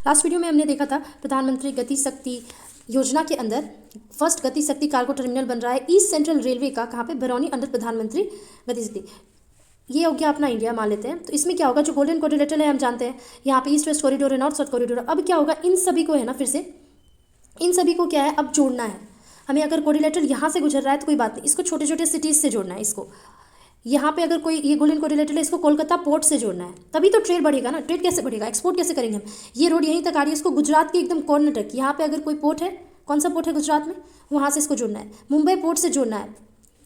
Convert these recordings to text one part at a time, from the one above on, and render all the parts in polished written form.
Last video में हमने देखा था प्रधानमंत्री गति शक्ति योजना के अंदर फर्स्ट गति शक्ति कार्गो टर्मिनल बन रहा है ईस्ट सेंट्रल रेलवे का, कहाँ पे, बरौनी, अंडर प्रधानमंत्री गति शक्ति। ये हो गया अपना इंडिया, मान लेते हैं। तो इसमें क्या होगा, जो गोल्डन कोरिलेटर है हम जानते हैं, यहाँ पे ईस्ट वेस्ट कॉरिडोर है, नॉर्थ साउथ कॉरिडोर है। अब क्या होगा, इन सभी को है ना, फिर से इन सभी को क्या है अब जोड़ना है हमें। अगर कोरिलेटर यहाँ से गुजर रहा है तो कोई बात नहीं, इसको छोटे छोटे सिटीज़ से जोड़ना है। इसको यहाँ पे अगर कोई ये गोल्डन कोरिलेटर है, इसको कोलकाता पोर्ट से जोड़ना है, तभी तो ट्रेड बढ़ेगा ना। ट्रेड कैसे बढ़ेगा, एक्सपोर्ट कैसे करेंगे हम। ये रोड यहीं तक आ रही है, इसको गुजरात के एकदम कॉर्नर तक, यहाँ पे अगर कोई पोर्ट है, कौन सा पोर्ट है गुजरात में, वहाँ से इसको जोड़ना है। मुंबई पोर्ट से जोड़ना है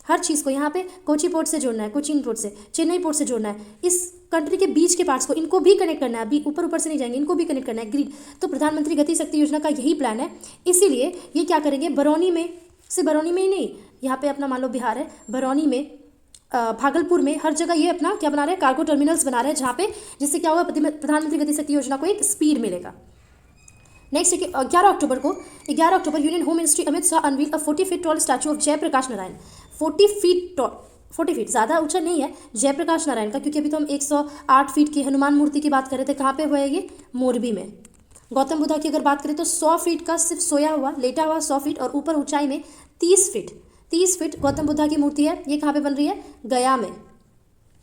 हर चीज़ को, यहाँ पे कोची पोर्ट से जोड़ना है, कोचीन पोर्ट से, चेन्नई पोर्ट से जोड़ना है। इस कंट्री के बीच के पार्ट्स को, इनको भी कनेक्ट करना है। अभी ऊपर ऊपर से नहीं जाएंगे, इनको भी कनेक्ट करना है, ग्रीड। तो प्रधानमंत्री गति शक्ति योजना का यही प्लान है। इसीलिए ये क्या करेंगे, बरौनी में, सिर्फ बरौनी में ही नहीं, यहाँ पे अपना मान लो बिहार है, बरौनी में, भागलपुर में, हर जगह ये अपना क्या बना रहे हैं, कार्गो टर्मिनल्स बना रहे हैं, जहाँ पे जिससे क्या होगा, प्रधानमंत्री गति शक्ति योजना को एक स्पीड मिलेगा। नेक्स्ट है कि 11 October union home ministry Amit Shah unveil a 40 feet tall statue of Jayaprakash Narayan. 40 feet tall, 40 feet ज़्यादा ऊंचा नहीं है जयप्रकाश नारायण का, क्योंकि अभी तो हम 108 फीट की हनुमान मूर्ति की बात कर रहे थे। कहाँ पे हुआ है ये, मोरबी में। गौतम बुद्धा की अगर बात करें तो 100 फीट का सिर्फ सोया हुआ, लेटा हुआ 100 फीट, और ऊपर ऊंचाई में 30 फीट गौतम बुद्धा की मूर्ति है। ये कहाँ पे बन रही है, गया में।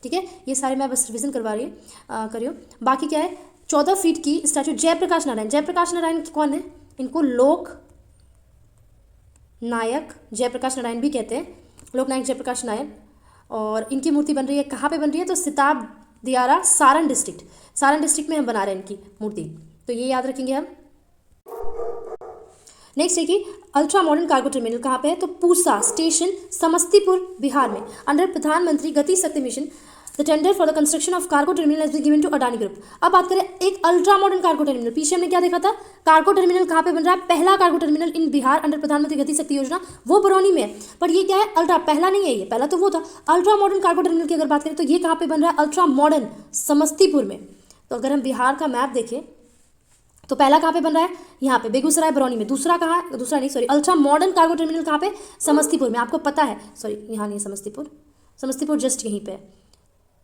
ठीक है, ये सारे मैं बस रिविजन करवा रही करियो। बाकी क्या है, 14 फीट की स्टैचू जयप्रकाश नारायण। जयप्रकाश नारायण कौन है, इनको लोक नायक जयप्रकाश नारायण भी कहते हैं, लोक नायक जयप्रकाश नारायण। और इनकी मूर्ति बन रही है, कहाँ पे बन रही है, तो सिताब दियारा, सारण डिस्ट्रिक्ट में हम बना रहे हैं इनकी मूर्ति। तो ये याद रखेंगे हम। नेक्स्ट है कि अल्ट्रा मॉडर्न कार्गो टर्मिनल कहाँ पे है, तो पूसा स्टेशन, समस्तीपुर, बिहार में, under Pradhan Mantri Gati Shakti mission. The tender for the construction of cargo terminal has been given to Adani group. अब बात करें एक अल्ट्रा मॉडर्न कार्गो टर्मिनल, पीछे हमने क्या देखा था, कार्गो टर्मिनल कहाँ पे बन रहा है, पहला cargo terminal in Bihar under Pradhan Mantri Gati शक्ति योजना, वो बरौनी में है। पर ये क्या है, अल्ट्रा, पहला नहीं है, ये पहला तो वो था। अल्ट्रा मॉडर्न कार्गो टर्मिनल की अगर बात करें तो ये कहाँ पे बन रहा है, अल्ट्रा मॉडर्न, समस्तीपुर में। तो अगर हम बिहार का मैप देखें तो पहला कहाँ पे बन रहा है, यहाँ पे बेगूसराय, बरौनी में। दूसरा कहाँ है, दूसरा नहीं sorry, ultra modern cargo terminal कहाँ पे, समस्तीपुर में। आपको पता है, सॉरी यहाँ नहीं, समस्तीपुर जस्ट यहीं पे है।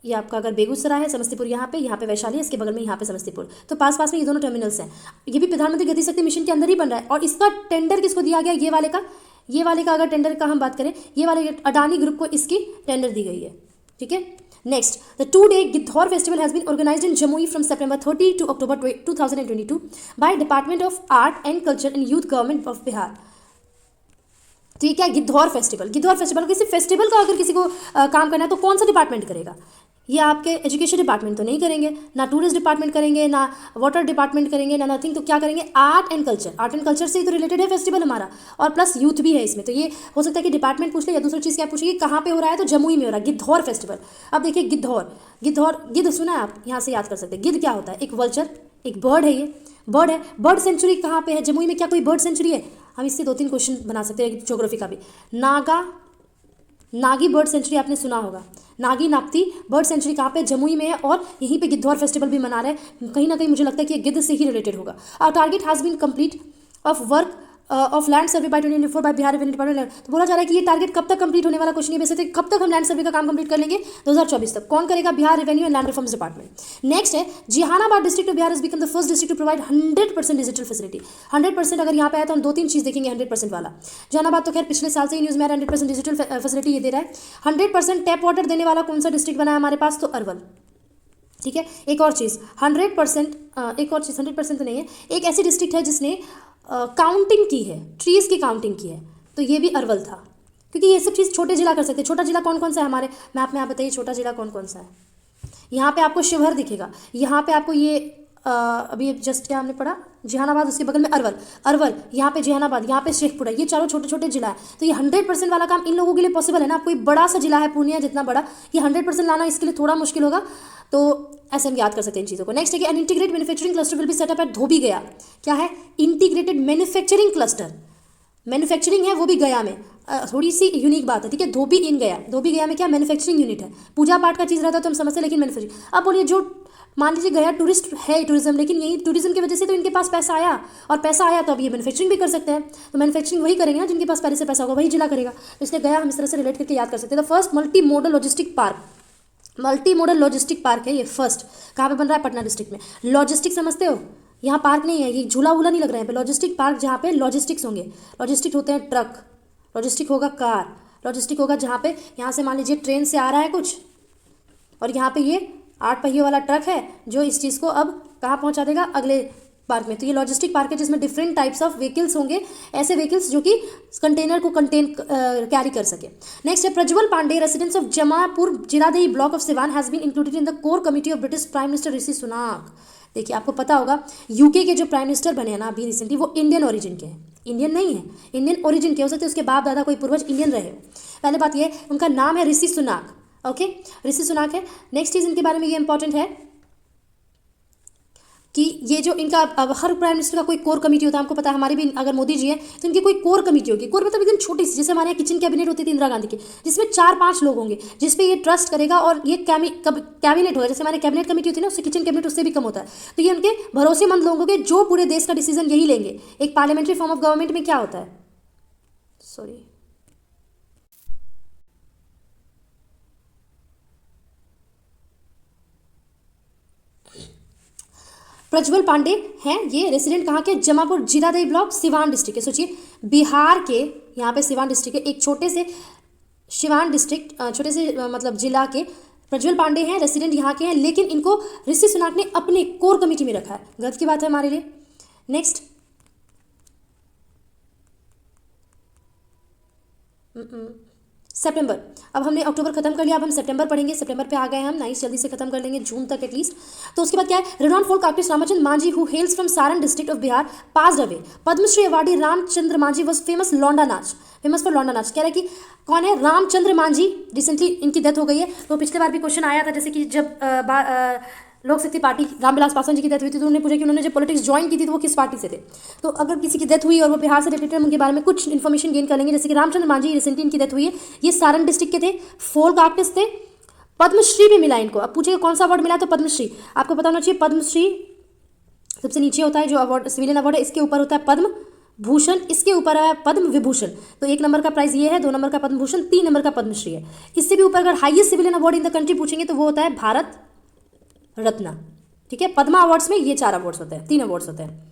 ये आपका अगर बेगूसराय है, समस्तीपुर यहाँ पे वैशाली है, इसके बगल में यहाँ पे समस्तीपुर। तो पास पास में ये दोनों टर्मिनल्स हैं। ये भी प्रधानमंत्री गति शक्ति मिशन के अंदर ही बन रहा है। और इसका टेंडर किसको दिया गया, ये वाले का अगर टेंडर का हम बात करें, ये वाले अडानी ग्रुप को इसकी टेंडर दी गई है। ठीक है। Next, the 2-day Gidhor festival has been organized in Jamui from September 30 to October 2022 by Department of Art and Culture and Youth Government of Bihar. तो ये क्या है, गिद्धौर फेस्टिवल। किसी फेस्टिवल का अगर किसी को काम करना है तो कौन सा डिपार्टमेंट करेगा, ये आपके एजुकेशन डिपार्टमेंट तो नहीं करेंगे, ना टूरिस्ट डिपार्टमेंट करेंगे, ना वाटर डिपार्टमेंट करेंगे, ना नथिंग। तो क्या करेंगे, आर्ट एंड कल्चर से ही तो रिलेटेड है फेस्टिवल हमारा, और प्लस यूथ भी है इसमें। तो ये हो सकता है कि डिपार्टमेंट पूछ ले, या दूसरी चीज़ क्या पूछेगी, कहाँ पे हो रहा है, तो जमुई में हो रहा है गिद्धौर फेस्टिवल। अब देखिए गिद्ध सुना है आप, यहाँ से याद कर सकते हैं। गिद्ध क्या होता है, एक वल्चर, एक बर्ड है। ये बर्ड है, बर्ड सेंचुरी कहाँ पे है, जमुई में। क्या कोई बर्ड सेंचुरी है, हम इससे 2-3 क्वेश्चन बना सकते हैं ज्योग्राफी का भी। नागी बर्ड सेंचुरी आपने सुना होगा, नागी नाप्ती बर्ड सेंचुरी कहाँ पे, जमुई में है। और यहीं पे गिद्धौर फेस्टिवल भी मना रहे हैं। कहीं ना कहीं मुझे लगता है कि ये गिद्ध से ही रिलेटेड होगा। और target has been complete of work of land survey by 2024 by Bihar revenue department. तो बोला जा रहा है कि ये टारगेट कब तक कंप्लीट होने वाला, क्वेश्चन ये वैसे कब तक हम लैंड सर्वे का काम कंप्लीट कर लेंगे, 2024 तक। कौन करेगा, Bihar revenue and land reforms department. Next है Jehanabad district of Bihar is become the first district to provide 100% digital facility. 100% अगर यहाँ पे आया तो हम 2-3 चीज़ देखेंगे 100% वाला। जहानाबाद तो खैर पिछले साल से ही न्यूज़ में 100% डिजिटल फैसिलिटी ये दे रहा है। 100% टैप वाटर देने वाला कौन सा डिस्ट्रिक्ट बना है हमारे पास, तो अरवल। ठीक है। एक और चीज़ 100% तो नहीं है, एक ऐसी डिस्ट्रिक्ट है जिसने काउंटिंग की है, ट्रीज़ की काउंटिंग की है, तो ये भी अरवल था। क्योंकि ये सब चीज़ छोटे जिला कर सकते हैं। छोटा जिला कौन कौन सा है हमारे मैप में, आप बताइए छोटा जिला कौन कौन सा है। यहाँ पे आपको शिवहर दिखेगा, यहाँ पे आपको ये अभी जस्ट क्या हमने पढ़ा, जहानाबाद, उसके बगल में अरवल, यहाँ पे जहानाबाद, यहाँ पे शेखपुरा, ये चारों छोटे छोटे जिला है। तो ये 100% वाला काम इन लोगों के लिए पॉसिबल है ना। कोई बड़ा सा जिला है पूर्णिया जितना बड़ा, ये 100% लाना इसके लिए थोड़ा मुश्किल होगा। तो ऐसे हम याद कर सकते हैं इन चीज़ों को। नेक्स्ट है कि an integrated manufacturing cluster will be set up at Dhobi Gaya. क्या है, इंटीग्रेटेड मैन्युफैक्चरिंग क्लस्टर, मैन्युफैक्चरिंग है वो भी गया में। थोड़ी सी यूनिक बात है, ठीक है। धोबी गया में क्या मैन्युफैक्चरिंग यूनिट है। पूजा पाठ का चीज़ रहता है तो हम समझते हैं, लेकिन मैन्युफैक्चरिंग। अब बोलिए, जो मान लीजिए गया टूरिज्म, लेकिन यही टूरिज्म की वजह से तो इनके पास पैसा आया, और पैसा आया तो अब ये मैन्युफैक्चरिंग भी कर सकते हैं। तो मैन्युफैक्चरिंग वही करेंगे ना जिनके पास पहले से पैसा होगा, वही जिला करेगा। तो इसलिए गया हम इस तरह से रिलेट करके याद कर सकते हैं। तो first multi modal logistic park है ये। फर्स्ट कहाँ पे बन रहा है, पटना डिस्ट्रिक्ट में। लॉजिस्टिक समझते हो, यहाँ पार्क नहीं है, ये झूला वूला नहीं लग रहा है पे, लॉजिस्टिक पार्क जहाँ पे लॉजिस्टिक्स होंगे। लॉजिस्टिक होते हैं ट्रक, लॉजिस्टिक होगा कार, लॉजिस्टिक होगा जहाँ पे यहाँ से मान लीजिए ट्रेन से आ रहा है कुछ, और यहाँ पे ये 8 पहिए वाला ट्रक है जो इस चीज़ को अब कहाँ पहुँचा देगा, अगले पार्क में। तो ये लॉजिस्टिक पार्क है जिसमें डिफरेंट टाइप्स ऑफ व्हीकल्स होंगे, ऐसे व्हीकल्स जो कि कंटेनर को कैरी कर सके। नेक्स्ट है Prajwal Pandey, residence of Jamapur Ziradei block of Siwan, has been included in the core committee of British prime minister Rishi Sunak. देखिए आपको पता होगा यूके के जो प्राइम मिनिस्टर बने हैं ना अभी रिसेंटली, वो इंडियन ओरिजिन के हैं, इंडियन नहीं है, इंडियन ओरिजिन के हो सकते हैं, उसके बाप दादा कोई पूर्वज इंडियन रहे। पहले बात ये, उनका नाम है ऋषि सुनाक। ओके, ऋषि सुनाक है। नेक्स्ट चीज़ इनके बारे में ये इंपॉर्टेंट है कि ये जो इनका अब हर प्राइम मिनिस्टर का कोई कोर कमेटी होता है, हमको पता है, हमारी भी अगर मोदी जी हैं तो इनकी कोई कोर कमेटी होगी। कोर मतलब एकदम छोटी सी, जैसे हमारे यहाँ किचन कैबिनेट होती थी इंदिरा गांधी की, जिसमें 4-5 लोग होंगे जिसपे ये ट्रस्ट करेगा, और ये कैबिनेट होगा। जैसे हमारे कैबिनेट कमेटी होती है ना, उससे किचन कैबिनेट उससे भी कम होता है। तो ये उनके भरोसेमंद लोग होंगे जो पूरे देश का डिसीजन यही लेंगे। एक पार्लियामेंट्री फॉर्म ऑफ गवर्नमेंट में क्या होता है, सॉरी, प्रज्वल पांडे हैं, ये रेसिडेंट कहाँ के, जमापुर जिरादेई ब्लॉक, सिवान डिस्ट्रिक्ट के। सोचिए बिहार के यहाँ पे सिवान डिस्ट्रिक्ट के एक छोटे से सिवान डिस्ट्रिक्ट, छोटे से मतलब जिला के प्रज्वल पांडे हैं, रेसिडेंट यहाँ के हैं, लेकिन इनको ऋषि सुनाक ने अपने कोर कमेटी में रखा है। गलत की बात है हमारे लिए। नेक्स्ट सितंबर, अब हमने अक्टूबर खत्म कर लिया, अब हम सितंबर पढ़ेंगे। सितंबर पे आ गए हम, नाइस, जल्दी से खत्म कर लेंगे जून तक एटलीस्ट। तो उसके बाद क्या है, renowned folk artist Ramchandra Manjhi who hails from Saran district of Bihar passed away. Padma Shri awardee Ramchandra Manjhi was famous Launda Naach, famous for लौंडा नाच। कह रहे हैं कि कौन है, रामचंद्र मांझी, रिसेंटली इनकी डेथ हो गई है। तो पिछले बार भी क्वेश्चन आया था, जैसे कि जब लोक शक्ति पार्टी रामविलास पासवान जी की डेथ हुई थी, तो उन्होंने पूछा कि उन्होंने जब पॉलिटिक्स ज्वाइन की थी तो वो किस पार्टी से थे। तो अगर किसी की डेथ हुई और वो बिहार से रिलेटेड, उनके बारे में कुछ इन्फॉर्मेशन गेन कर लेंगे। जैसे कि रामचंद्र मांझी रिसेंटली इनकी डेथ हुई है, ये सारण डिस्ट्रिक्ट के थे, फोल्क आर्टिस्ट थे, पद्मश्री भी मिला इनको। अब पूछेगा कौन सा अवार्ड मिला, तो पद्मश्री। आपको पता होना चाहिए पद्मश्री सबसे नीचे होता है जो अवार्ड, सिविलियन अवार्ड है, इसके ऊपर होता है पद्म भूषण, इसके ऊपर है पद्म विभूषण। तो 1 नंबर का प्राइज ये है, 2 नंबर का पद्म भूषण, 3 नंबर का पद्मश्री है। इससे भी ऊपर अगर highest civilian award in the country पूछेंगे तो वो होता है भारत रत्न। ठीक है, पद्मा अवार्ड्स में ये 4 अवार्ड्स होते हैं, 3 अवार्ड्स होते हैं।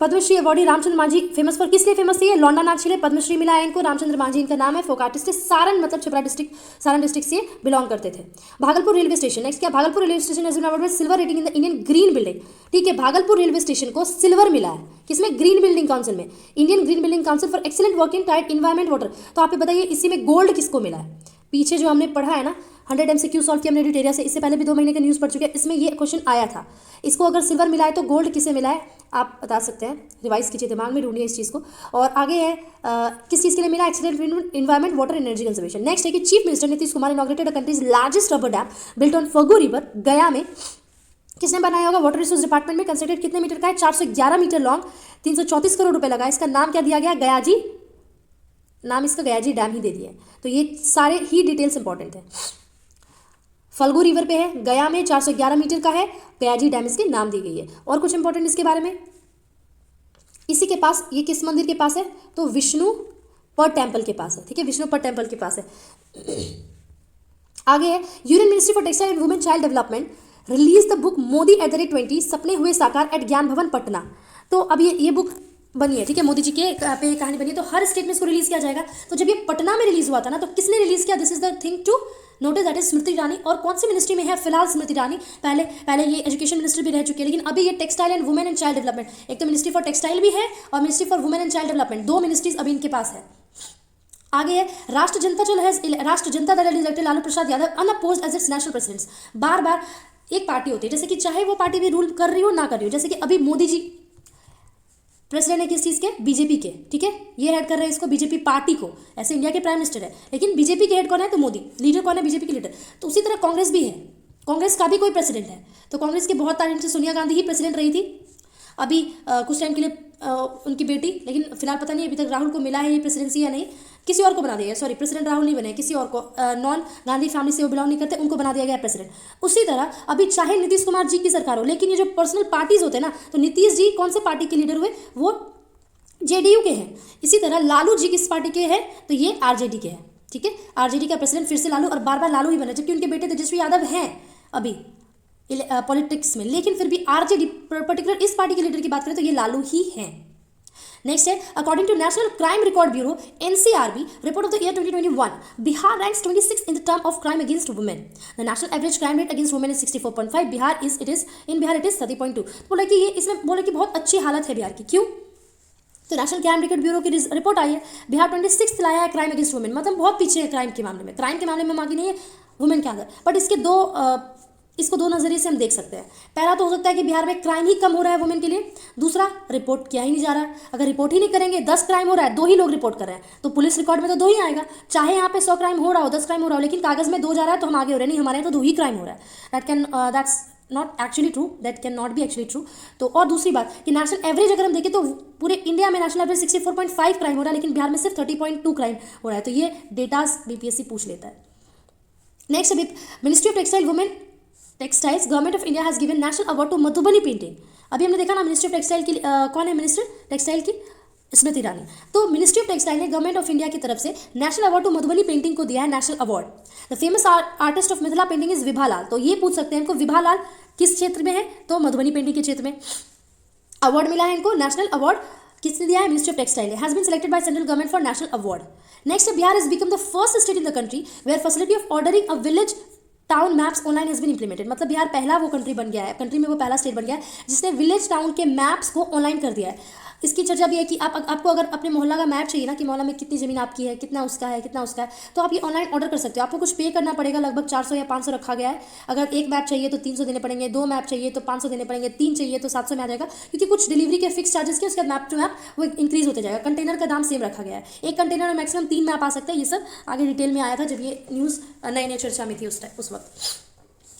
Padma Shri awardee Ramchandra Manjhi famous for, किस लिए फेमस है, लौंडा नाच के लिए पद्मश्री मिला है इनको। रामचंद्र मांझी इनका नाम है, फोक आर्टिस्ट है, सारण मतलब छपरा डिस्ट्रिक्ट, सारण डिस्ट्रिक्ट से बिलोंग करते थे। भागलपुर रेलवे स्टेशन, नेक्स्ट क्या, Bhagalpur railway station has been awarded with silver rating in the Indian green building. ठीक है, भागलपुर रेलवे स्टेशन को सिल्वर मिला है, किसमें, ग्रीन बिल्डिंग काउंसिल में, Indian green building council for excellent work in tight environment water. तो आप बताइए इसी में गोल्ड किसको मिला है। पीछे जो हमने पढ़ा है ना 100 MCQ सॉल्व किया हमने डिटेरिया से, इससे पहले भी 2 महीने का न्यूज़ पढ़ चुके हैं, इसमें ये क्वेश्चन आया था। इसको अगर सिल्वर मिला है तो गोल्ड किसे मिला है, आप बता सकते हैं, रिवाइज कीजिए, दिमाग में ढूंढिए इस चीज़ को। और आगे है किस चीज़ के लिए मिला, excellent environment water energy conservation. Next है कि chief minister Nitish Kumar inaugurated the country's largest rubber dam built on Phalgu river, Gaya में। किसने बनाया होगा, वाटर रिसोर्स डिपार्टमेंट में। कंस्ट्रक्टेड कितने मीटर का है, 411 मीटर लॉन्ग, 334 करोड़ रुपए लगा। इसका नाम क्या दिया गया, गयाजी, नाम इसका गयाजी डैम ही दे दिया है। तो ये सारे ही डिटेल्स इंपॉर्टेंट है। फल्गु रिवर पे है, गया में 411 मीटर का है, गयाजी डैम इसके नाम दी गई है। और कुछ इंपॉर्टेंट इसके बारे में, इसी के पास, ये किस मंदिर के पास है, तो विष्णु पड टेम्पल के पास है। ठीक है, विष्णु पड टेम्पल के पास है। आगे है union ministry for textile and women child development release the book Modi @20 सपने हुए साकार एट ज्ञान भवन पटना। तो अब ये बुक बनी है, ठीक है, मोदी जी के पे कहानी बनी है। तो हर स्टेट में इसको रिलीज किया जाएगा। तो जब ये पटना में रिलीज हुआ था ना, तो किसने रिलीज किया, this is the thing to notice, that is Smriti Irani. और कौन सी मिनिस्ट्री में है फिलहाल स्मृति ईरानी, पहले ये एजुकेशन मिनिस्टर भी रह चुकी है, लेकिन अभी ये textile and women and child development, एक तो मिनिस्ट्री फॉर टेक्सटाइल भी है और ministry for women and child development, 2 ministries अभी इनके पास है। आगे है Rashtra Janata Dal elected Lalu Prasad Yadav unopposed as its national president. बार बार एक पार्टी होती है, जैसे कि चाहे वो पार्टी भी रूल कर रही हो ना कर रही हो, जैसे कि अभी मोदी जी प्रेसिडेंट है किस चीज़ के, बीजेपी के। ठीक है, ये हेड कर रहे हैं इसको, बीजेपी पार्टी को। ऐसे इंडिया के प्राइम मिनिस्टर है, लेकिन बीजेपी के हेड कौन है, तो मोदी। लीडर कौन है, बीजेपी के लीडर। तो उसी तरह कांग्रेस भी है, कांग्रेस का भी कोई प्रेसिडेंट है। तो कांग्रेस के बहुत टाइम से सोनिया गांधी ही प्रेसिडेंट रही थी, अभी कुछ टाइम के लिए उनकी बेटी, लेकिन फिलहाल पता नहीं अभी तक राहुल को मिला है ये प्रेसिडेंसी या नहीं, किसी और को बना दिया गया। सॉरी, प्रेसिडेंट राहुल नहीं बने, किसी और को, नॉन गांधी फैमिली से वो बिलोंग नहीं करते, उनको बना दिया गया प्रेसिडेंट। उसी तरह अभी चाहे नीतीश कुमार जी की सरकार हो, लेकिन ये जो पर्सनल पार्टीज होते हैं ना, तो नीतीश जी कौन से पार्टी के लीडर हुए, वो जेडीयू के हैं। इसी तरह लालू जी किस पार्टी के हैं, तो ये आरजेडी के हैं। ठीक है, आरजेडी का प्रेसिडेंट फिर से लालू, और बार बार लालू ही बने, जबकि उनके बेटे तेजस्वी यादव हैं अभी पॉलिटिक्स में, लेकिन फिर भी आरजेडी पर्टिकुलर इस पार्टी के लीडर की बात करें तो ये लालू ही हैं। नेक्स्ट है, according to national crime record bureau NCRB report of the year 2021, Bihar ranks 26 in the term of crime against women. The national average crime rate against women is 64.5, Bihar is 30.2। बोला कि ये इसमें बोला कि बहुत अच्छी हालत है बिहार की। क्यों? तो नेशनल क्राइम रिकॉर्ड ब्यूरो की रिपोर्ट आई है, बिहार 26 लाया है क्राइम अगेंस्ट वुमेन, मतलब बहुत पीछे है क्राइम के मामले में। क्राइम के मामले में हम आगे नहीं है वुमेन के अंदर, बट इसको दो नज़रिए से हम देख सकते हैं। पहला तो हो सकता है कि बिहार में क्राइम ही कम हो रहा है वुमेन के लिए, दूसरा रिपोर्ट किया ही नहीं जा रहा है। अगर रिपोर्ट ही नहीं करेंगे, 10 क्राइम हो रहा है, 2 ही लोग रिपोर्ट कर रहे हैं, तो पुलिस रिकॉर्ड में तो 2 ही आएगा। चाहे यहाँ पे 100 क्राइम हो रहा हो, 10 क्राइम हो रहा हो, लेकिन कागज में 2 जा रहा है तो हम आगे हो रहे हैं, नहीं हमारे यहाँ तो 2 ही क्राइम हो रहा है। That's not actually true, that can not be actually true. तो और दूसरी बात कि नेशनल एवरेज अगर हम देखें तो पूरे इंडिया में नेशनल एवरेज 64.5 क्राइम हो रहा है, लेकिन बिहार में सिर्फ 30.2 क्राइम हो रहा है। तो ये डेटाज बीपीएससी पूछ लेता है। Next, ministry of textile women textiles government of India has given national award to Madhubani painting. अभी हमने देखा ना मिनिस्ट्री ऑफ टेक्सटाइल की कौन है मिनिस्टर टेक्सटाइल की? स्मृति ईरानी। तो मिनिस्ट्री ऑफ टेक्सटाइल ने गवर्नमेंट ऑफ इंडिया की तरफ से national award to Madhubani painting को दिया है national award. The famous artist of Mithila painting is Vibha Lal. तो ये पूछ सकते हैं इनको, विभा लाल किस क्षेत्र में है? तो मधुबनी पेंटिंग के क्षेत्र में अवार्ड मिला है इनको। नेशनल अवार्ड किसने दिया है? Ministry of textile has been selected by central government for national award. Next, Bihar has become the first state in the country where facility of ordering a village town maps online has been implemented. मतलब बिहार पहला वो country बन गया है, country में वो पहला state बन गया है जिसने विलेज टाउन के मैप्स को ऑनलाइन कर दिया है। इसकी चर्चा भी है कि आपको अगर अपने मोहल्ला का मैप चाहिए ना, कि मोहल्ला में कितनी ज़मीन आपकी है, कितना उसका है, तो आप ये ऑनलाइन ऑर्डर कर सकते हो। आपको कुछ पे करना पड़ेगा, लगभग 400 या 500 रखा गया है। अगर एक मैप चाहिए तो 300 देने पड़ेंगे, 2 मैप चाहिए तो 500 देने पड़ेंगे, 3 चाहिए तो 700 में आ जाएगा, क्योंकि कुछ डिलीवरी के फिक्स चार्जेस के उसके बाद मैप टू मैप वो इंक्रीज होते जाएगा। कंटेनर का दाम सेम रखा गया है, एक कंटेनर में मैक्सिमम 3 मैप आ सकता है। ये सब आगे डिटेल में आया था जब ये न्यूज़ नई नई चर्चा में थी उस वक्त।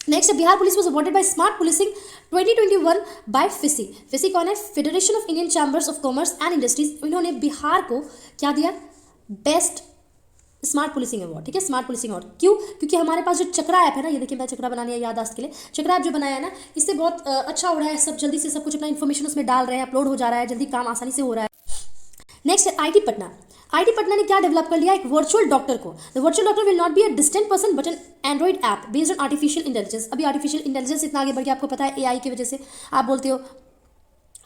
Next, Bihar police was awarded by smart policing 2021 by FICCI. FICCI कौन है? Federation of Indian chambers of commerce and industries. इन्होंने बिहार को क्या दिया? Best smart policing award. ठीक है, स्मार्ट पुलिसिंग अवार्ड। क्यों? क्योंकि हमारे पास जो चक्रा ऐप है ना, ये देखिए मैं चक्रा बनानी है याददाश्त के लिए, चक्रा ऐप जो बनाया है ना, इससे बहुत अच्छा हो रहा है, सब जल्दी से सब कुछ अपना इन्फॉर्मेशन उसमें डाल रहे हैं, अपलोड हो जा रहा है, जल्दी काम आसानी से हो रहा है। Next, IT Patna. IT Patna ने क्या डेवलप कर लिया? एक वर्चुअल डॉक्टर को। The virtual doctor will not be a distant person but an android app based on artificial intelligence. अभी आर्टिफिशियल इंटेलिजेंस इतना आगे बढ़ गया, आपको पता है एआई की वजह से। आप बोलते हो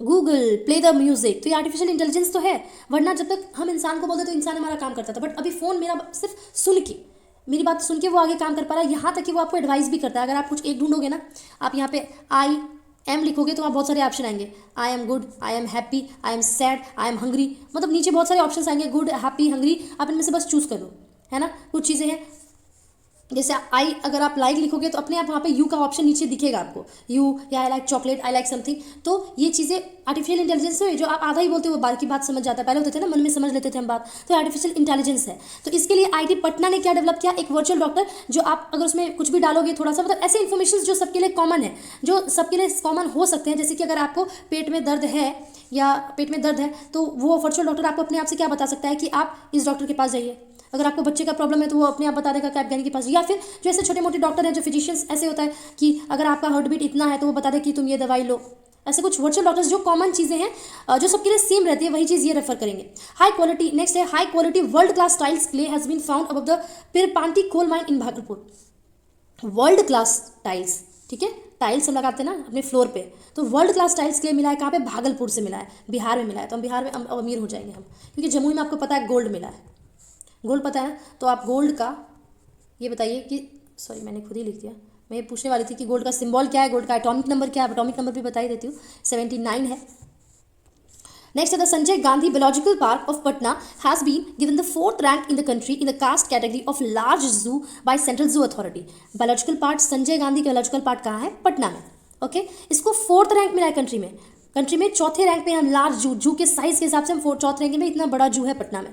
गूगल प्ले द म्यूजिक, तो ये आर्टिफिशियल इंटेलिजेंस तो है, वरना जब तक हम इंसान को बोलते तो इंसान हमारा काम करता था, बट अभी फ़ोन मेरा सिर्फ सुन के, मेरी बात सुन के वो आगे काम कर पा रहा है। यहाँ तक कि वो आपको एडवाइस भी करता है। अगर आप कुछ एक ढूंढोगे ना, आप यहाँ पे एम लिखोगे तो वहाँ बहुत सारे ऑप्शन आएंगे। I am good, I am happy, I am sad, I am hungry, मतलब नीचे बहुत सारे ऑप्शन आएंगे, गुड, हैप्पी, हंग्री। आप इनमें से बस चूज़ कर लो, है ना। कुछ चीज़ें हैं जैसे आई, अगर आप लाइक लिखोगे तो अपने आप वहाँ पे यू का ऑप्शन नीचे दिखेगा आपको, यू, या I like chocolate, I like something. तो ये चीज़ें आर्टिफिशियल इंटेलिजेंस है। जो आप आधा ही बोलते हो वो बाकी बात समझ जाता है, पहले होते थे ना मन में समझ लेते थे हम बात, तो आर्टिफिशियल इंटेलिजेंस है। तो इसके लिए आईटी पटना ने क्या डेवलप किया? एक वर्चुअल डॉक्टर, जो आप अगर उसमें कुछ भी डालोगे थोड़ा सा, मतलब ऐसे इन्फॉर्मेशन जो सबके लिए कॉमन है, जो सबके लिए कॉमन हो सकते हैं। जैसे कि अगर आपको पेट में दर्द है या पेट में दर्द है, तो वो वर्चुअल डॉक्टर आपको अपने आप से क्या बता सकता है कि आप इस डॉक्टर के पास जाइए। अगर आपको बच्चे का प्रॉब्लम है तो वो अपने आप बता देगा कि आप गैनी के पास, या फिर जो ऐसे छोटे मोटे डॉक्टर हैं जो फिजिशियंस, ऐसे होता है कि अगर आपका हार्ट बीट इतना है तो वो बता दे कि तुम ये दवाई लो। ऐसे कुछ वर्चुअल डॉक्टर्स जो कॉमन चीज़ें हैं जो सबके लिए सेम रहती है, वही चीज़ ये रेफर करेंगे। High quality. नेक्स्ट है, high quality world class tiles clay has been found above the Pirpainti coal mine in Bhagalpur. World class tiles, ठीक है, टाइल्स हम लगाते हैं ना अपने फ्लोर पे, तो वर्ल्ड क्लास टाइल्स क्ले मिला है कहाँ पे? भागलपुर से मिला है, बिहार में मिला है। तो हम बिहार में अमीर हो जाएंगे हम, क्योंकि जमुई में आपको पता है गोल्ड मिला है, गोल्ड पता है ना। तो आप गोल्ड का ये बताइए कि, सॉरी मैंने खुद ही लिख दिया, मैं ये पूछने वाली थी कि गोल्ड का सिंबल क्या है, गोल्ड का एटॉमिक नंबर क्या है। एटॉमिक नंबर भी बता ही देती हूँ, 79 है। नेक्स्ट है, the Sanjay Gandhi biological park of Patna has been given the 4th rank in the country in the cast category of large zoo by central zoo authority. Biological park, Sanjay Gandhi biological park कहाँ है? पटना में। Okay, इसको 4th रैंक मिला है country में। Country में 4थे rank पे हम लार्ज जू के साइज के हिसाब से हम 4th रैंक में, इतना बड़ा जू है पटना में।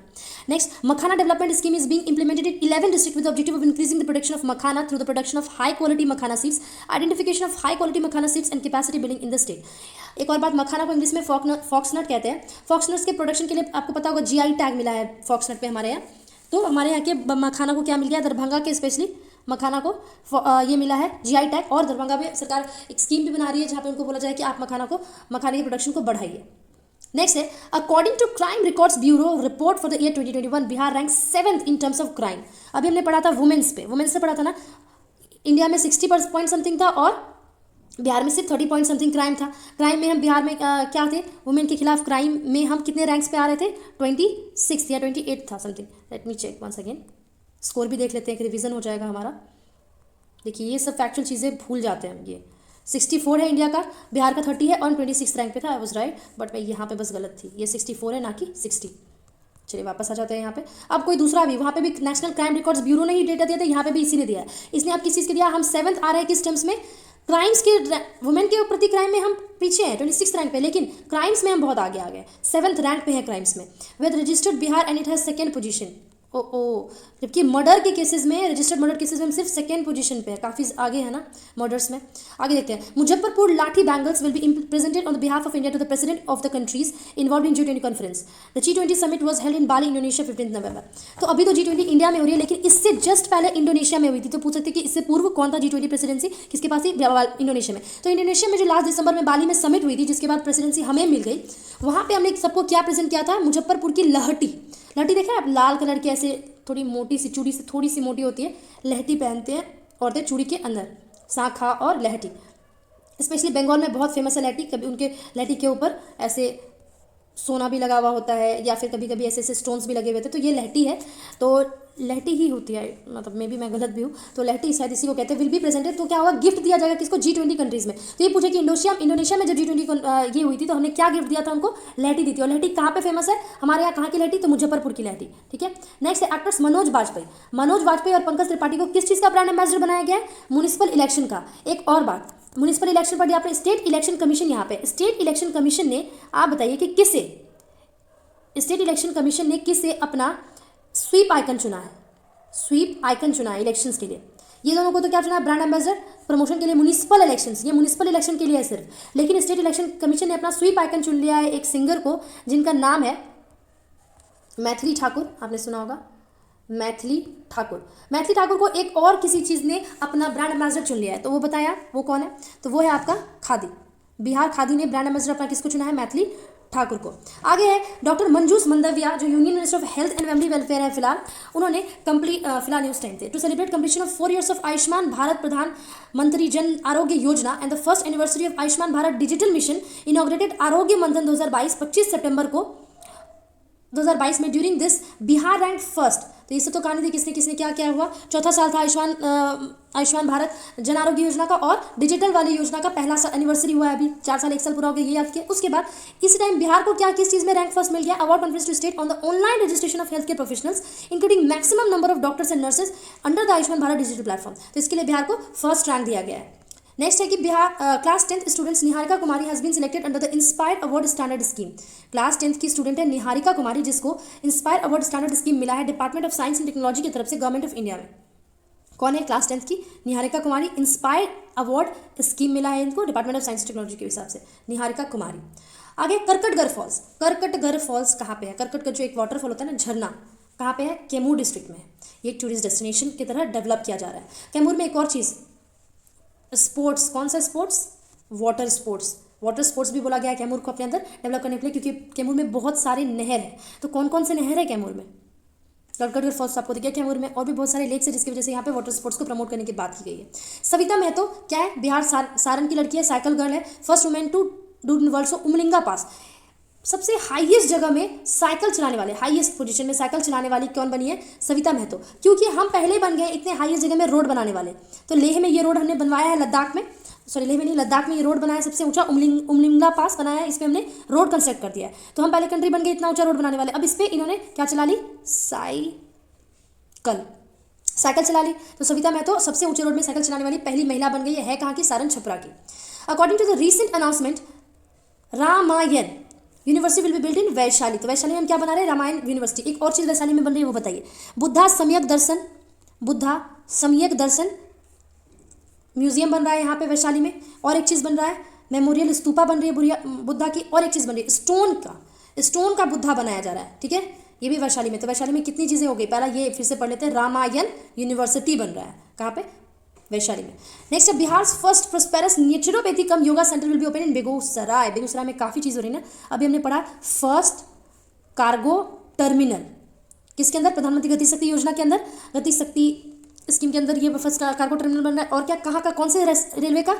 Next, makhana development scheme is being implemented in 11 district with the objective of increasing the production of makhana through the production of high quality makhana seeds, identification of high quality makhana seeds and capacity building in the state. एक और बात, मखाना को English में फॉक्सनट कहते हैं। फॉक्सनट्स के production के लिए आपको पता होगा जीआई टैग मिला है फॉक्सनट पे हमारे यहाँ। तो हमारे यहाँ के मखाना को क्या मिल गया? दरभंगा के स्पेशली मखाना को ये मिला है जीआई टैग, और दरभंगा में सरकार एक स्कीम भी बना रही है जहाँ पे उनको बोला जाए कि आप मखाने के प्रोडक्शन को बढ़ाइए। नेक्स्ट है, according to crime records bureau report for the year 2021, Bihar rank 7th in terms of crime. अभी हमने पढ़ा था वुमेन्स पे, वुमेन्स से पढ़ा था ना, इंडिया में 60 पॉइंट समथिंग था और बिहार में सिर्फ 30 पॉइंट समथिंग क्राइम था। क्राइम में हम बिहार में क्या थे, वुमेन के खिलाफ क्राइम में हम कितने रैंक्स पे आ रहे थे, 26 या 28 था something. Let me check once again, score भी देख लेते हैं, एक रिवीजन हो जाएगा हमारा। देखिए ये सब फैक्चुअल चीज़ें भूल जाते हैं हम। ये 64 है इंडिया का, बिहार का 30 है और 26 रैंक पे था। आई वॉज राइट, बट मैं यहाँ पे बस गलत थी, ये 64 है ना कि 60। चलिए वापस आ जाते हैं यहाँ पे। अब कोई दूसरा भी, वहाँ पे भी नेशनल क्राइम रिकॉर्ड्स ब्यूरो ने ही डेटा दिया था, यहाँ पे भी इसी ने दिया है। इसने आप किस चीज़ के दिया, हम 7th आ रहे हैं किस टर्म्स में, क्राइम्स के, वुमेन के प्रति क्राइम में हम पीछे हैं 26 रैंक पे, लेकिन क्राइम्स में हम बहुत आगे आ गए, 7th रैंक पे है क्राइम्स में with registered Bihar and it has 2nd position. ओ जबकि मर्डर के केसेस में, रजिस्टर्ड मर्डर केसेस में हम सिर्फ 2nd पोजीशन पे है, काफ़ी आगे है ना मर्डर्स में। आगे देखते हैं, Muzaffarpur lahthi bangles will be presented on the behalf of India to the president of the countries involve in G20 conference. The G20 summit was held in Bali Indonesia 15 November. तो अभी तो G20 इंडिया में हो रही है, लेकिन इससे जस्ट पहले इंडोनेशिया में हुई थी। तो पूछ सकते कि इससे पूर्व कौन था G20 प्रेसिडेंसी, किसके पास थी, इंडोनेशिया में। तो इंडोनेशिया में जो लास्ट दिसंबर में बाली में समिट हुई थी, जिसके बाद प्रेसिडेंसी हमें मिल गई, वहाँ पे हमने सबको क्या प्रेजेंट किया था, मुजफ्फरपुर की लहटी। लहटी देखा है आप, लाल कलर की ऐसे थोड़ी मोटी सी, चूड़ी से थोड़ी सी मोटी होती है, लहटी पहनते हैं औरतें चूड़ी के अंदर, शाखा और लहटी। स्पेशली बंगाल में बहुत फेमस है लहटी। कभी उनके लहटी के ऊपर ऐसे सोना भी लगा हुआ होता है, या फिर कभी कभी ऐसे ऐसे स्टोन्स भी लगे हुए थे। तो ये लहटी है, तो लहटी ही होती है, मतलब मे भी मैं गलत भी हूँ, तो लहटी शायद इसी को कहते हैं। विल बी प्रेजेंटेड, तो क्या होगा, गिफ्ट दिया जाएगा किसको, G20 कंट्रीज में। तो ये पूछे कि इंडोनेशिया में जब G20 ये हुई थी, तो हमने क्या गिफ्ट दिया था उनको, लहटी दी थी। और लहटी कहाँ पे फेमस है, हमारे यहाँ कहाँ की लहटी, तो मुजफ्फरपुर की लहटी। ठीक है, नेक्स्ट है एक्टर्स मनोज वाजपेयी और पंकज त्रिपाठी को किस चीज़ का ब्रांड एम्बेसडर बनाया गया है, म्युनिसिपल इलेक्शन का। एक और बात, म्युनिसिपल इलेक्शन पर आपने स्टेट इलेक्शन कमीशन, यहाँ पे स्टेट इलेक्शन कमीशन ने, आप बताइए कि किसे, स्टेट इलेक्शन कमीशन ने किसे अपना स्वीप आइकन चुना है, स्वीप आइकन चुना है इलेक्शंस के लिए। ये दोनों को तो क्या चुना है, ब्रांड एम्बेसडर प्रमोशन के लिए, म्युनिसिपल इलेक्शंस, ये म्युनिसिपल इलेक्शन के लिए है सिर्फ। लेकिन स्टेट इलेक्शन कमीशन ने अपना स्वीप आइकन चुन लिया है एक सिंगर को, जिनका नाम है मैथिली ठाकुर। आपने सुना होगा मैथिली ठाकुर को एक और किसी चीज़ ने अपना ब्रांड एम्बेसडर चुन लिया है, तो वो बताया वो कौन है, तो वो है आपका खादी। बिहार खादी ने ब्रांड एम्बेसडर अपना किसको चुना है, मैथिली ठाकुर को। आगे है डॉक्टर मंजूस मंदाविया, जो union minister of health and family welfare है फिलहाल, उन्होंने फिलहाल न्यूज टाइम थे, to celebrate completion of 4 years of Ayushman Bharat Pradhan Mantri Jan Arogya Yojana and the first anniversary of Ayushman Bharat digital mission, inaugurated Arogya Manthan 2022 25 सितंबर को 2022 में during this Bihar rank first. तो इससे तो कहानी थी किसने किसने क्या क्या हुआ, चौथा साल था आयुष्मान भारत जन आरोग्य योजना का, और डिजिटल वाली योजना का पहला एनिवर्सरी हुआ है अभी, 4 साल 1 साल पूरा हो गया, ये याद किया। उसके बाद इस टाइम बिहार को क्या किस चीज़ में रैंक फर्स्ट मिल गया, award conference to state on the online registration of health care professionals including maximum number of doctors and nurses under the Ayushman Bharat digital platform. तो इसके लिए बिहार को फर्स्ट रैंक दिया गया है। नेक्स्ट है कि Bihar class 10th students Niharika Kumari has been selected under the inspire award standard scheme. Class 10th की स्टूडेंट है निहारिका कुमारी, जिसको इंस्पायर अवार्ड स्टैंडर्ड स्कीम मिला है department of science and technology की तरफ से गवर्नमेंट ऑफ इंडिया में। कौन है, क्लास 10th की निहारिका कुमारी, इंस्पायर अवार्ड स्कीम मिला है इनको डिपार्टमेंट ऑफ साइंस टेक्नोलॉजी के हिसाब से, निहारिका कुमारी। आगे करकटगढ़ फॉल्स कहाँ पे है, करकटगढ़ जो एक वाटरफॉल होता है ना, झरना, कहाँ पे है, कैमूर डिस्ट्रिक्ट में है। ये एक टूरिस्ट डेस्टिनेशन की तरह डेवलप किया जा रहा है। कैमूर में एक और चीज़, स्पोर्ट्स, कौन सा स्पोर्ट्स, वाटर स्पोर्ट्स भी बोला गया है कैमूर को अपने अंदर डेवलप करने के लिए, क्योंकि कैमूर में बहुत सारे नहर है। तो कौन कौन से नहर है कैमूर में, करकटगढ़ फॉल्स आपको दिखा कैमूर में, और भी बहुत सारे लेक्स है, जिसकी वजह से यहाँ पे वाटर स्पोर्ट्स को प्रमोट करने की बात की गई है। सविता महतो क्या है, बिहार सारण की लड़की है, साइकिल गर्ल है, first women to do world Umlingla pass. सबसे हाईएस्ट जगह में साइकिल चलाने वाले, हाईएस्ट पोजीशन में साइकिल चलाने वाली कौन बनी है, सविता महतो। क्योंकि हम पहले बन गए इतने हाईएस्ट जगह में रोड बनाने वाले। तो लेह में ये रोड हमने बनवाया है, लद्दाख में ये रोड बनाया, सबसे ऊंचा उमलिंगा पास बनाया है, इस पर हमने रोड कंस्ट्रक्ट कर दिया है। तो हम पहले कंट्री बन गए इतना ऊंचा रोड बनाने वाले। अब इस पर इन्होंने क्या चला ली, साइकिल चला ली। तो सविता महतो सबसे ऊंचे रोड में साइकिल चलाने वाली पहली महिला बन गई है कहाँ की, सारण छपरा की। According to the recent announcement, Ramayan university will be build in Vaishali. तो वैशाली में हम क्या बना रहे हैं, रामायण यूनिवर्सिटी। एक और चीज़ वैशाली में बन रही है, वो बताइए। बुद्धा सम्यक दर्शन म्यूजियम बन रहा है यहाँ पे वैशाली में। और एक चीज़ बन रहा है, मेमोरियल स्तूपा बन रही है बुद्धा की। और एक चीज़ बन रही है, स्टोन का बुद्धा बनाया जा रहा है, ठीक है, ये भी वैशाली में। तो वैशाली में कितनी चीज़ें हो गई, पहला ये फिर से पढ़ लेते हैं, रामायण यूनिवर्सिटी बन रहा है कहाँ पे, वैशाली में। नेक्स्ट है Bihar first prosperous naturopathy come yoga centre will be open in Begusarai. Begusarai में काफ़ी चीज़ हो रही है ना। अभी हमने पढ़ा फर्स्ट कार्गो टर्मिनल किसके अंदर, प्रधानमंत्री गति शक्ति योजना के अंदर, गति शक्ति स्कीम के अंदर ये फर्स्ट कार्गो टर्मिनल बन रहा है। और क्या, कहाँ का, कौन से रेलवे का,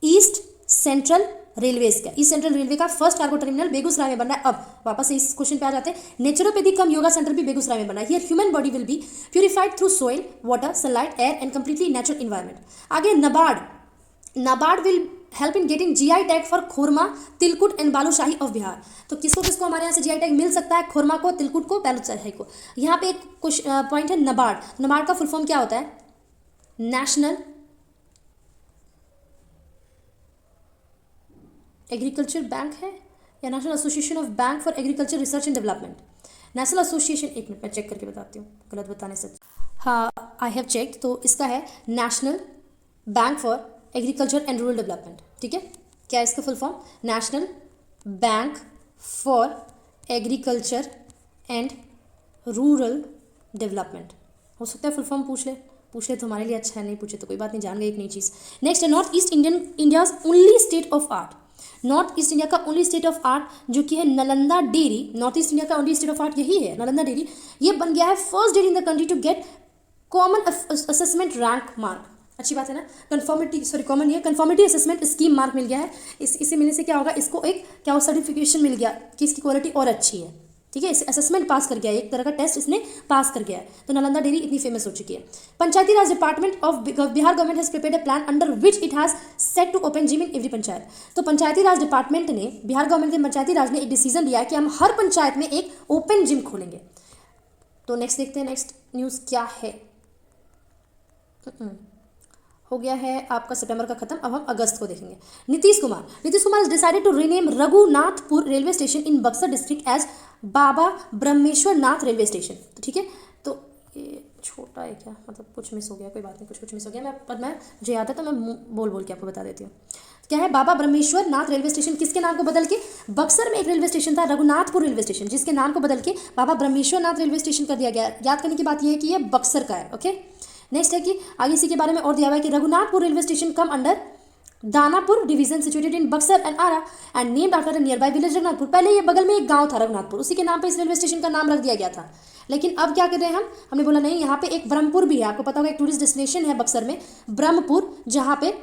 ईस्ट सेंट्रल रेलवेज का, ईस्ट सेंट्रल रेलवे का फर्स्ट कार्गो टर्मिनल बेगूसराय में बन रहा है। अब वापस से इस क्वेश्चन पे आ जाते हैं, नेचुरोपैथी कम योगा सेंटर भी बेगूसराय में बना है। Here human body will be purified through soil, water, sunlight, air and completely natural environment. आगे NABARD will help in getting GI tag for khurma, tilkut and balushahi of Bihar. तो किसको किसको हमारे यहाँ से जीआई टैग मिल सकता है? खोरमा को, तिलकुट को, बालूशाही को। यहाँ पे एक पॉइंट है नाबार्ड। नाबार्ड का फुल फॉर्म क्या होता है? नेशनल एग्रीकल्चर बैंक है या national association of bank for agriculture research and development? National association, एक मिनट मैं चेक करके बताती हूँ, गलत बताने से। हाँ, आई हैव चेक, तो इसका है national bank for agriculture and rural development. ठीक है, क्या है इसका full form? National bank for agriculture and rural development. हो सकता है फुल फॉर्म पूछ ले तो हमारे लिए अच्छा है, नहीं पूछे तो कोई बात नहीं, जान गए एक नई चीज़। नेक्स्ट है north east India's only state of art. North east India का ओनली स्टेट ऑफ आर्ट जो कि है Nalanda dairy. North east India का ओनली स्टेट ऑफ आर्ट यही है, नालंदा डेयरी। ये बन गया है first dairy in the country to get common assessment rank mark. अच्छी बात है ना, कंफर्मिटी असेसमेंट स्कीम मार्क मिल गया है। इसे मिलने से क्या होगा, इसको एक क्या सर्टिफिकेशन मिल गया कि इसकी क्वालिटी और अच्छी है। ठीक है, इसे असेसमेंट पास कर गया है, एक तरह का टेस्ट इसने पास कर गया है, तो नालंदा डेयरी इतनी फेमस हो चुकी है। Panchayati Raj department of Bihar government has prepared a plan under which it has set to open gym in every panchayat. तो पंचायती राज डिपार्टमेंट ने, बिहार गवर्नमेंट के पंचायती राज ने एक डिसीजन लिया है कि हम हर पंचायत में एक ओपन जिम खोलेंगे। तो नेक्स्ट देखते हैं, नेक्स्ट न्यूज़ क्या है। हो गया है आपका सितंबर का खत्म, अब हम अगस्त को देखेंगे। Nitish Kumar is decided to rename Raghunathpur railway station in Buxar district as Baba Brahmeshwar Nath railway station. तो ठीक है, तो ये छोटा है क्या, मतलब कुछ मिस हो गया, कोई बात नहीं, कुछ मिस हो गया, मैं मुझे याद है तो मैं बोल के आपको बता देती हूँ। क्या है, बाबा ब्रह्मेश्वर नाथ रेलवे स्टेशन किसके नाम को बदल के, बक्सर में एक रेलवे स्टेशन था रघुनाथपुर रेलवे स्टेशन, जिसके नाम को बदल के बाबा ब्रह्मेश्वर नाथ रेलवे स्टेशन कर दिया गया। याद करने की बात यह है कि यह बक्सर का है। ओके, नेक्स्ट है कि आगे इसी के बारे में और दिया हुआ है कि Raghunathpur railway station come under Danapur division situated in Buxar and Arrah and named after the nearby village Raghunathpur. पहले ये बगल में एक गांव था रघुनाथपुर, उसी के नाम पे इस रेलवे स्टेशन का नाम रख दिया गया था। लेकिन अब क्या कर रहे हैं हमने बोला नहीं, यहाँ पे एक ब्रह्मपुर भी है। आपको पता होगा एक टूरिस्ट डेस्टिनेशन है बक्सर में ब्रह्मपुर, जहाँ पे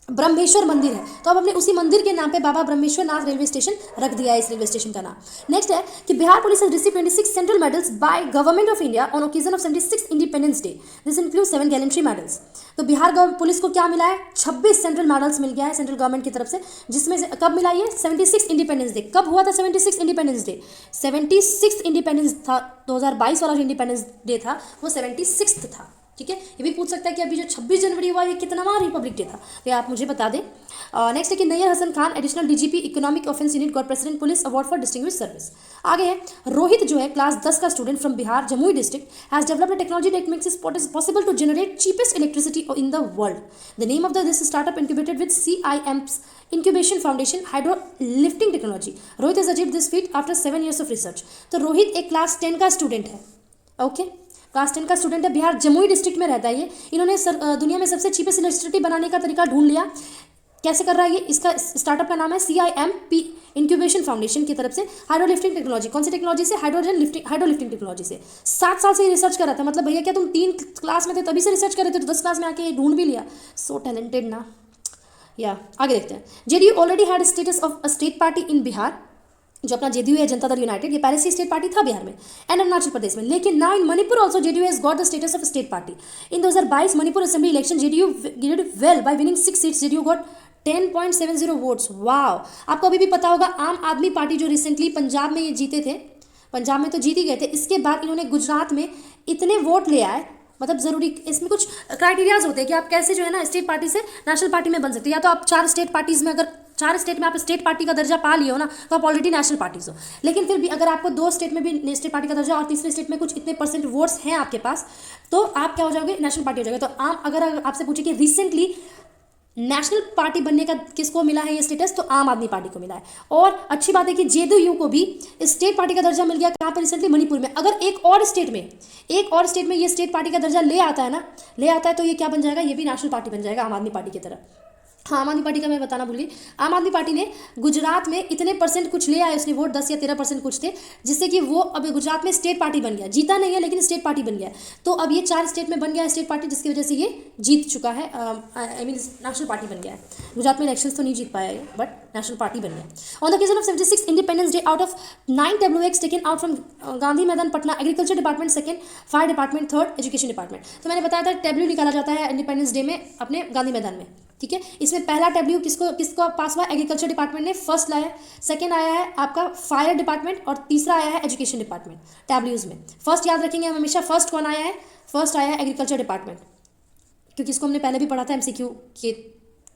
ब्रह्मेश्वर मंदिर है, तो अब हमने उसी मंदिर के नाम पे बाबा ब्रह्मेश्वर नाथ रेलवे स्टेशन रख दिया है इस रेलवे स्टेशन का नाम। नेक्स्ट है कि Bihar police has received 26 central medals by government of India on occasion of 76 independence day. This include 7 gallantry medals. तो बिहार पुलिस को क्या मिला है, 26 सेंट्रल मेडल्स मिल गया है सेंट्रल गवर्नमेंट की तरफ से, जिसमें से कब मिला ये, 76 इंडिपेंडेंस डे। कब हुआ था 76 इंडिपेंडेंस डे? 76 इंडिपेंडेंस था, 2022 वाला जो इंडिपेंडेंस डे था वो 76 था। ठीक है, ये भी पूछ सकता है कि अभी जो 26 जनवरी हुआ ये कितनावां रिपब्लिक डे था, तो ये आप मुझे बता दें। नेक्स्ट है कि Nayyar Hasan Khan additional DGP economic offence unit got president police award for distinguish service. आगे है रोहित जो है क्लास 10 का student from Bihar Jamui district has developed a technology that makes it possible to generate cheapest electricity in the world. The name of this startup incubated with CIM's incubation foundation hydro lifting technology. Rohit has achieved this feat after 7 years of research. तो रोहित एक class 10 का student है। Okay, class 10 का student है, Bihar Jamui district में रहता है ये। इन्होंने दुनिया में सबसे चीपेस्ट इलेक्ट्रिसिटी बनाने का तरीका ढूंढ लिया। कैसे कर रहा है ये, इसका स्टार्टअप का नाम है CIMP इंक्यूबेशन फाउंडेशन की तरफ से हाइड्रो लिफ्टिंग टेक्नोलॉजी। कौन सी टेक्नोलॉजी से? हाइड्रो लिफ्टिंग टेक्नोलॉजी से। 7 साल से ये रिसर्च कर रहा था। मतलब भैया क्या तुम 3 क्लास में थे तभी से रिसर्च कर रहे थे, तो 10 क्लास में आके ये ढूंढ भी लिया। सो टैलेंटेड ना। या आगे देखते हैं। JDU already had status of a state party इन बिहार। जो अपना JDU है, जनता दल यूनाइटेड, ये पहले से स्टेट पार्टी था बिहार में एंड अरुणाचल प्रदेश में। लेकिन now in Manipur also JDU has got the status of state party. In 2022 Manipur assembly election JDU did well by winning 6 seats. JDU got 10.70 votes. Wow, आपको अभी भी पता होगा आम आदमी पार्टी जो रिसेंटली पंजाब में ये जीते थे, पंजाब में तो जीत ही गए थे, इसके बाद इन्होंने गुजरात में इतने वोट ले आए। मतलब ज़रूरी इसमें कुछ क्राइटेरियाज होते हैं कि आप कैसे जो है ना स्टेट पार्टी से नेशनल पार्टी में बन सकते हैं। या तो आप 4 स्टेट पार्टीज़ में, अगर 4 स्टेट में आप स्टेट पार्टी का दर्जा पा लिए हो ना, तो आप ऑलरेडी नेशनल पार्टीज हो। लेकिन फिर भी अगर आपको 2 स्टेट में भी स्टेट पार्टी का दर्जा और तीसरे स्टेट में कुछ इतने % वोट्स हैं आपके पास, तो आप क्या हो जाओगे, नेशनल पार्टी हो जाओगे। तो अगर आपसे पूछे कि रिसेंटली नेशनल पार्टी बनने का किसको मिला है ये स्टेटस, तो आम आदमी पार्टी को मिला है। और अच्छी बात है कि JDU को भी स्टेट पार्टी का दर्जा मिल गया। कहाँ पर? रिसेंटली मणिपुर में। अगर एक और स्टेट में ये स्टेट पार्टी का दर्जा ले आता है तो ये क्या बन जाएगा, ये भी नेशनल पार्टी बन जाएगा आम आदमी पार्टी की तरह। हाँ, आम आदमी पार्टी का मैं बताना भूल गई। आम आदमी पार्टी ने गुजरात में इतने परसेंट कुछ ले आए उसने वोट, 10 या 13% कुछ थे, जिससे कि वो अब गुजरात में स्टेट पार्टी बन गया। जीता नहीं है लेकिन स्टेट पार्टी बन गया। तो अब ये 4 स्टेट में बन गया है स्टेट पार्टी, जिसकी वजह से ये जीत चुका है। आई मीन नेशनल पार्टी बन गया है। गुजरात में इलेक्शन तो नहीं जीत पाया ये, बट नेशनल पार्टी बन गया। On the occasion of 76 independence day, out of 9 WX taken out from Gandhi Maidan Patna, agriculture department second, fire department third, education department. तो मैंने बताया था टैब्लू निकाला जाता है इंडिपेंडेंस डे में अपने गांधी मैदान में, ठीक है। इसमें पहला टैब्लू किसको पास हुआ? एग्रीकल्चर डिपार्टमेंट ने फर्स्ट लाया। सेकंड आया है आपका फायर डिपार्टमेंट और तीसरा आया है एजुकेशन डिपार्टमेंट टैब्लूज में। फर्स्ट याद रखेंगे हम हमेशा, फर्स्ट कौन आया है? फर्स्ट आया है एग्रीकल्चर डिपार्टमेंट, क्योंकि इसको हमने पहले भी पढ़ा था MCQ के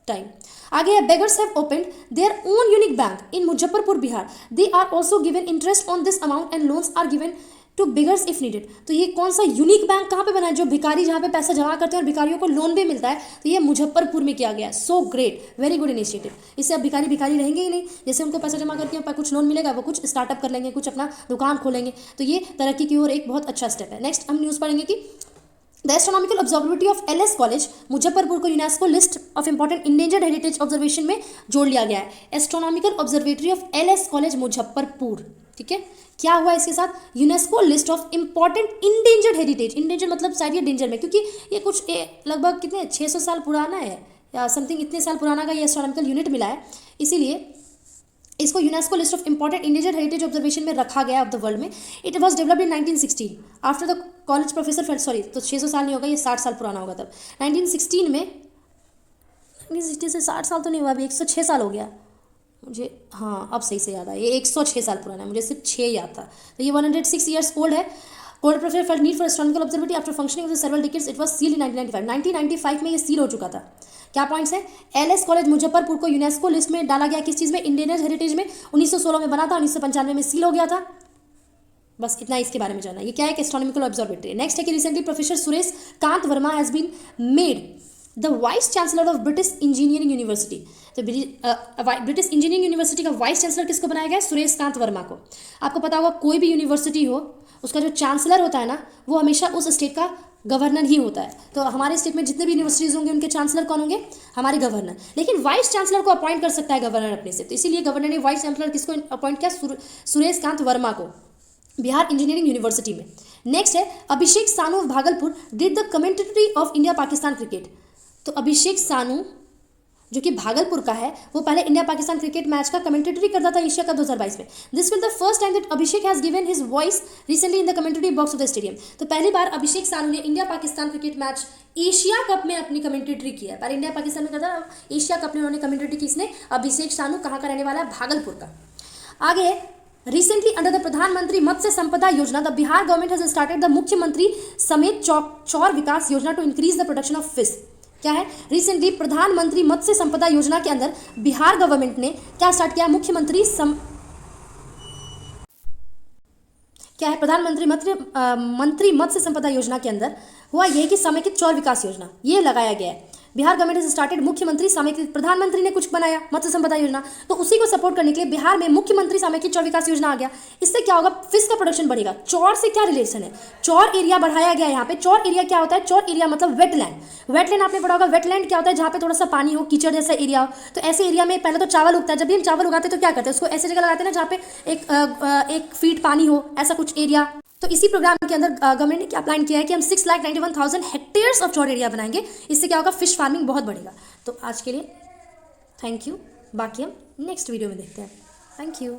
टाइम। आगे है beggars have opened their own unique bank in Muzaffarpur Bihar, they are also given interest on this amount and loans are given to beggars if needed. तो ये कौन सा यूनिक बैंक कहाँ पे बना है? जो भिखारी जहाँ पे पैसा जमा करते हैं और भिखारियों को लोन भी मिलता है, तो ये मुजफ्फरपुर में किया गया है। So great, very good initiative. इससे अब भिखारी भिखारी रहेंगे ही नहीं, जैसे उनको पैसा जमा करके कुछ लोन मिलेगा, वो कुछ स्टार्टअप कर लेंगे, कुछ अपना दुकान खोलेंगे। तो ये तरक्की की ओर एक बहुत अच्छा स्टेप है। नेक्स्ट हम न्यूज़ पढ़ेंगे कि the astronomical observatory of LS college Muzaffarpur को UNESCO list of important endangered heritage observation में जोड़ लिया गया है। Astronomical observatory of LS college Muzaffarpur, ठीक है। क्या हुआ इसके साथ? UNESCO list of important endangered heritage, endanger मतलब शायद ये डेंजर में, क्योंकि ये कुछ लगभग कितने 600 साल पुराना है या समथिंग, इतने साल पुराना का ये एस्ट्रोनॉमिकल यूनिट मिला है, इसीलिए इसको UNESCO list of important endangered heritage observation में रखा गया ऑफ द वर्ल्ड में। It was developed in 1916 after the college professor sorry, तो 600 साल नहीं होगा, ये 60 साल पुराना होगा तब। 1916 में, 1960 से 60 साल तो नहीं हुआ, अभी 106 साल हो गया मुझे, हाँ अब सही से याद आया, ये 106 साल पुराना है, मुझे सिर्फ 6 याद था। तो ये 106 ईयर्स ओल्ड है। Cold professor for need for astronomical observatory after functioning of several decades, it was sealed in 1995 में ये सील हो चुका था। क्या पॉइंट्स है? LS कॉलेज मुजफ्फरपुर को यूनेस्को लिस्ट में डाला गया, किस चीज़ में? इंडियन हेरिटेज में। 1916 में बना था, 1995 में सील हो गया था। बस इतना इसके बारे में जानना। ये क्या है? Astronomical observatory. नेक्स्ट है कि recently professor Suresh Kant Verma has been made the vice chancellor of British engineering university. तो ब्रिटिश इंजीनियरिंग यूनिवर्सिटी का वाइस चांसलर किसको बनाया गया? सुरेश कांत वर्मा को। आपको पता होगा कोई भी यूनिवर्सिटी हो, उसका जो चांसलर होता है ना, वो हमेशा उस स्टेट का गवर्नर ही होता है। तो हमारे स्टेट में जितने भी यूनिवर्सिटीज़ होंगे उनके चांसलर कौन होंगे? हमारे गवर्नर। लेकिन वाइस चांसलर को अपॉइंट कर सकता है गवर्नर अपने से, तो इसीलिए गवर्नर ने वाइस चांसलर किसको अपॉइंट किया? सुरेश कांत वर्मा को, बिहार इंजीनियरिंग यूनिवर्सिटी में। नेक्स्ट है अभिषेक सानू of Bhagalpur did the commentary of India Pakistan cricket. तो अभिषेक सानू जो कि भागलपुर का है, वो पहले इंडिया पाकिस्तान क्रिकेट मैच का कमेंटेटरी करता था एशिया कप 2022 में। This will the first time that Abhishek has given his voice recently in the commentary box of the stadium. तो पहली बार अभिषेक सानू ने India Pakistan cricket match Asia cup में अपनी कमेंटेटरी की है। पहले इंडिया पाकिस्तान में करता, एशिया कप में उन्होंने कमेंटेटरी की। इसने अभिषेक सानू कहाँ का रहने वाला है? भागलपुर का। आगे रिसेंटली अंडर द प्रधानमंत्री मत्स्य संपदा योजना the Bihar government has started the मुख्यमंत्री समेत चौर विकास योजना to increase the production of fish. क्या है? रिसेंटली प्रधानमंत्री मत्स्य संपदा योजना के अंदर बिहार गवर्नमेंट ने क्या स्टार्ट किया? क्या है? प्रधानमंत्री मत्स्य संपदा योजना के अंदर हुआ यह कि समेकित चौर विकास योजना ये लगाया गया है। बिहार गवर्नमेंट इज स्टार्टेड मुख्यमंत्री समेकित, प्रधानमंत्री ने कुछ बनाया मत्स्य संपदा योजना, तो उसी को सपोर्ट करने के लिए बिहार में मुख्यमंत्री समेकित चौर विकास योजना आ गया। इससे क्या होगा? फिश का प्रोडक्शन बढ़ेगा। चौर से क्या रिलेशन है? चौर एरिया बढ़ाया गया यहाँ पे। चौर एरिया क्या होता है? चौर एरिया मतलब वेटलैंड। वेटलैंड आपने पढ़ा होगा, वेटलैंड क्या होता है? जहाँ पे थोड़ा सा पानी हो, कीचड़ जैसा एरिया हो। तो ऐसे एरिया में पहले तो चावल उगता है। जब भी हम चावल उगाते हैं तो क्या करते हैं? उसको ऐसी जगह लगाते हैं ना जहाँ पे एक फीट पानी हो, ऐसा कुछ एरिया। तो इसी प्रोग्राम के अंदर गवर्नमेंट ने क्या प्लान किया है कि हम 6,91,000 हेक्टेयर्स ऑफ चौर एरिया बनाएंगे। इससे क्या होगा? फिश फार्मिंग बहुत बढ़ेगा। तो आज के लिए थैंक यू, बाकी हम नेक्स्ट वीडियो में देखते हैं। Thank you.